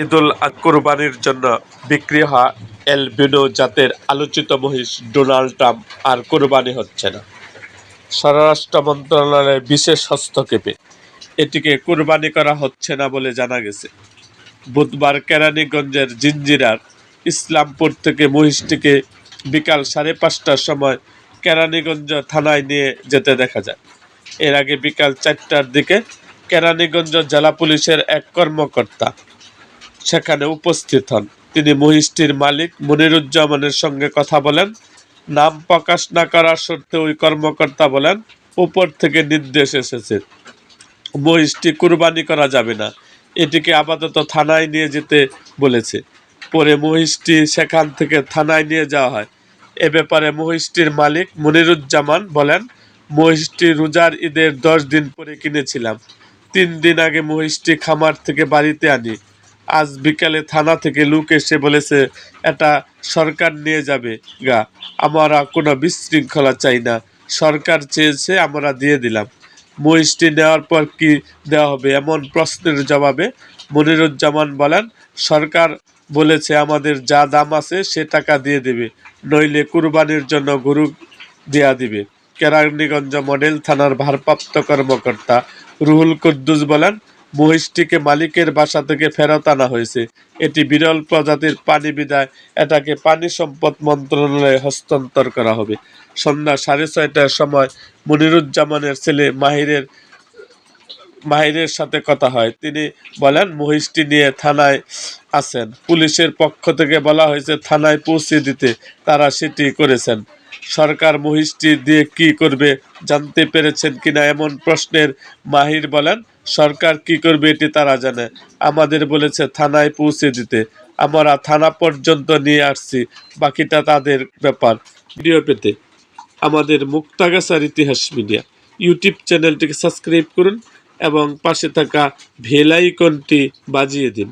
ঈদুল আজহা কোরবানির জন্য বিক্রি হওয়া অ্যালবিনো জাতের আলোচিত মহিষ ডোনাল্ড ট্রাম্প আর কোরবানি হচ্ছে না। স্বরাষ্ট্র মন্ত্রণালয়ের বিশেষ হস্তক্ষেপে এটিকে কোরবানি করা হচ্ছে না বলে জানা গেছে। বুধবার কেরানীগঞ্জের জিঞ্জিরার ইসলামপুর থেকে মহিষটিকে বিকাল 5:30টার সময় কেরানীগঞ্জ থানায় নিয়ে যেতে দেখা যায়। এর আগে বিকাল 4টার দিকে কেরানীগঞ্জ জেলা পুলিশের এক কর্মকর্তা সেখানে উপস্থিত হন। তিনি মহিষটির মালিক মনিরুজ্জামানের সঙ্গে কথা বলেন। নাম প্রকাশ না করার শর্তে ওই কর্মকর্তা বলেন, উপর থেকে নির্দেশ এসেছে, মহিষটি কুরবানি করা যাবে না, এটিকে আপাতত থানায় নিয়ে যেতে বলেছে। পরে মহিষটি সেখান থেকে থানায় নিয়ে যাওয়া হয়। এ ব্যাপারে মহিষটির মালিক মনিরুজ্জামান বলেন, মহিষটি রোজার ঈদের 10 দিন পরে কিনেছিলাম। 3 দিন আগে মহিষটি খামার থেকে বাড়িতে আনি। আজ বিকালে থানা থেকে লোক এসে বলেছে এটা সরকার নিয়ে যাবে গা। আমরা কোনো বিশৃঙ্খলা চাই না, সরকার চেয়েছে আমরা দিয়ে দিলাম। মহিষটি নেওয়ার পর কি দেওয়া হবে এমন প্রশ্নের জবাবে মনিরুজ্জামান বলেন, সরকার বলেছে আমাদের যা দাম আছে সে টাকা দিয়ে দেবে, নইলে কুরবানির জন্য গরু দেয়া দিবে। কেরানীগঞ্জ মডেল থানার ভারপ্রাপ্ত কর্মকর্তা রুহুল কুদ্দুস বলেন, মহিষটিকে মালিকের বাসা থেকে ফেরত আনা হয়েছে। এটি বিরল প্রজাতির প্রাণী বিধায় এটাকে পানি সম্পদ মন্ত্রণালয়ে হস্তান্তর করা হবে। সন্ধ্যা 6:30টার সময় মনিরুজ্জামানের ছেলে মাহিরের সাথে কথা হয়। তিনি বলেন, মহিষটি নিয়ে থানায় আছেন। পুলিশের পক্ষ থেকে বলা হয়েছে থানায় পৌঁছে দিতে, তারা সেটি করেছেন। সরকার মহিষটি দিয়ে কি করবে জানতে পেরেছেন কিনা এমন প্রশ্নের মাহির বলেন, সরকার কি করবে এটি তারা জানে, আমাদের বলেছে থানায় পৌঁছে দিতে, আমরা থানা পর্যন্ত নিয়ে আসছি, বাকিটা তাদের ব্যাপার। ভিডিও পেতে আমাদের মুক্তাগাছার ইতিহাস মিডিয়া ইউটিউব চ্যানেলটিকে সাবস্ক্রাইব করুন এবং পাশে থাকা বেল আইকনটি বাজিয়ে দিন।